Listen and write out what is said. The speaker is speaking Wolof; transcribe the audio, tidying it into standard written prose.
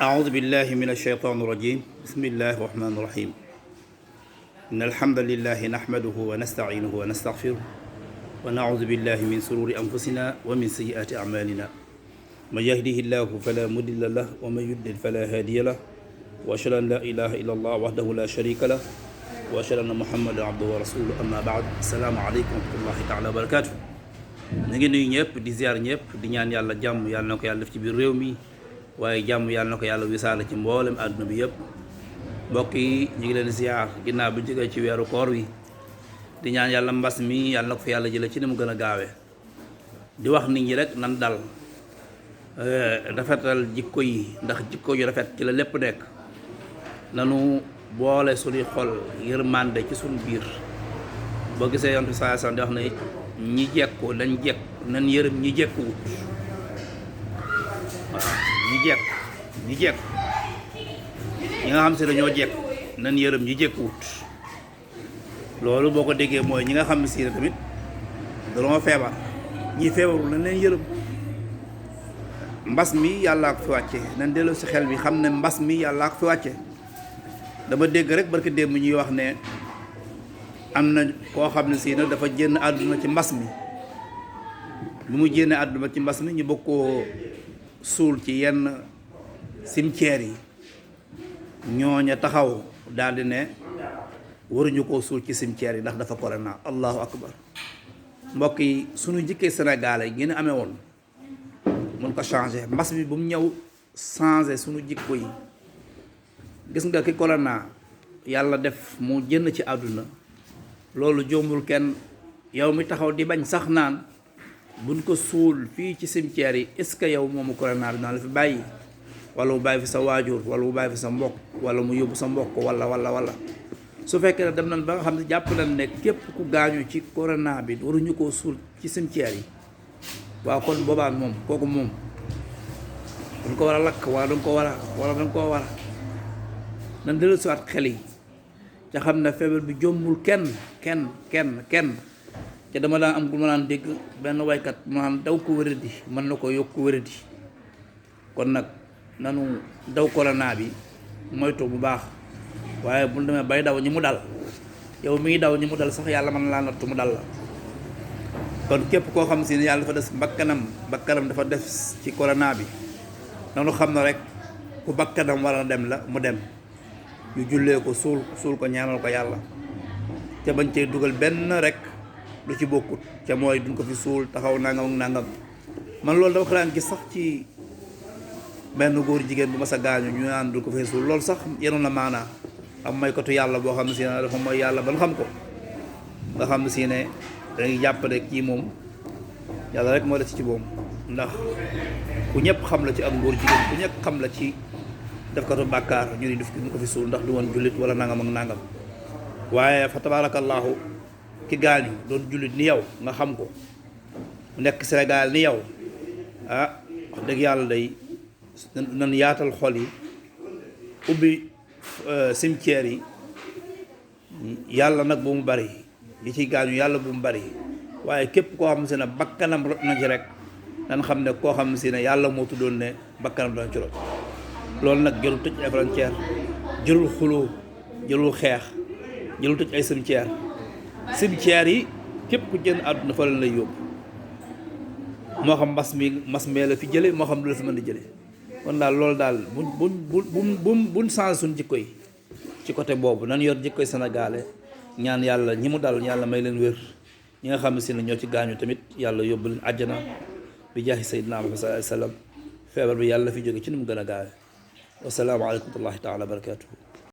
أعوذ بالله من الشيطان الرجيم بسم الله الرحمن الرحيم إن الحمد لله نحمده ونستعينه ونستغفره ونعوذ بالله من شرور أنفسنا ومن سيئات أعمالنا من يهده الله فلا مضل له ومن يضلل فلا هادي له وأشهد أن لا إله إلا الله وحده لا شريك له وأشهد أن محمدا عبده ورسوله أما بعد السلام عليكم ورحمة الله تعالى وبركاته ñu ngi nuyu ñëpp di ziar ñëpp di ñaan yàlla jàmm yàlla na ko yàlla def ci biir réew mi waaye jàmm yàlla na ko yàlla wisaale ci mboolem àdduna bi yëpp mbokk yi ñu ngi leen ziar ginnaaw bi ñu jógee ci weeru koor wi di ñaan yàlla mbas mi yàlla na ko fi yàlla jële ci ni mu gën a gaawee di wax nit ñi rek nan dal rafetal jikko yi ndax jikko yu rafet ci la lépp nekk nanu boole suñuy xol yërmande ci suñu biir boo gisee yonent bi sallallahu alayhi wasallam di wax ne ñi jekku nañ jekk nañ yërëm ñi jekkuwut waaw ñi jekk ñi nga xam si dañoo jekk nañ yërëm ñi jekkuwut loolu boo ko déggee mooy ñi nga xam si ne tamit dañoo feebar ñi feebarul nañ leen yërëm mbas mi yàllaa ko fi wàcce nañ delloo si xel bi xam ne mbas mi yàllaa ko fi wàcce dama dégg rek barki démb ñuy wax ne am na koo xam ne si nag dafa génn àdduna ci mbas mi bi mu génne àdduna ci mbas mi ñu bëgg koo suul ci yenn cimetière yi ñooña taxaw daal di ne waruñu koo suul ci cimetière yi ndax dafa corona allahu akbar mbokk yi suñu jikkee Sénégal yi ngeen amee woon mun ko changé mbas mi bu mu ñëw changé suñu jikko yi gis nga ki corona yàlla def mu génn ci àdduna loolu jombul kenn yow mi taxaw di bañ sax naan buñ ko suul fii ci cimetière yi est-ce que yow moomu corona dina la fi bàyyi wala mu bàyyi fi sa waajur wala mu bàyyi fi sa mbokk wala mu yóbbu sa mbokk wala su fekkee ne dem nañ ba nga xam ne jàpp nañ ne képp ku gaañu ci corona bi waruñu koo suul ci cimetière yi waaw kon boobaan moom kooku moom dañ ko war a lakk wala dañ koo war a nan dellu siwaat xel yi ca xam ne feebar bi jombul kenn ca dama daan am ku ma daan dégg benn waykat maanaam daw ko wéradi mën na ko yokk wéradi kon nag nanu daw corona bi moytu bu baax waaye bu demee bay daw ñi mu dal yow miy daw ñi mu dal sax yàlla mën laa nattu mu dal la kon képp koo xam si ne yàlla dafa des bakkanam dafa def ci corona bi nanu xam na rek ku bakkanam war a dem la mu dem ñu jullee ko suul ko ñaanal ko yàlla ca bañ cee dugal benn rek lu ci bokkut ca mooy duñ ko fi suul taxaw nangam ak nangam man loolu dafa xalaat gis sax ci benn góor jigéen bu ma sa gaañu ñu naan duñ ko fi suul loolu sax yenoon na maanaa am maykatu yàlla boo xam ne si ne dafa mooy yàlla ban xam ko nga xam ne si ne dañuy jàpp ne kii moom yàlla rek moo des ci moom ndax ku ñëpp xam la ci ak góor jigéen ku ñëpp xam la ci def ko bàkkaar ñu ni def ko fi suul ndax du woon jullit wala nangam ak nangam waaye fa tabaarakallaahu ki gaañu doon jullit ni yow nga xam ko nekk Sénégal ni yow wax dëgg yàlla day nan yaatal xol yi ubbi cimetière yi yàlla nag bu mu bari li ciy gaañu yàlla bu mu bari waaye képp koo xam si ne bakkanam rot na ci rek nan xam ne koo xam si ne yàlla moo tuddoon ne bakkanam dana ci rot loolu nag jërul tëj ay frontière jërul xuloo jërul xeex jërul tëj ay cimetière yi képp ku jënd àdduna fa la lay yóbbu moo xam mbas mee la fi jële moo xam du la fi mën di jële kon daal loolu daal buñ changé suñu jikko yi ci côté boobu nan yor jikkoy sénégalais ñaan yàlla ñi mu dal yàlla may leen wér ñi nga xam ne si ne ñoo ci gaañu tamit yàlla yóbbu leen àjjana bi jaahi sayyidina Muhammad sallallahu alayhi wa sallam feebar bi yàlla fi jóge ci ni mu gën a gaawe wassalaamu aleykum wa rahmatullahi taala wa barakatuhu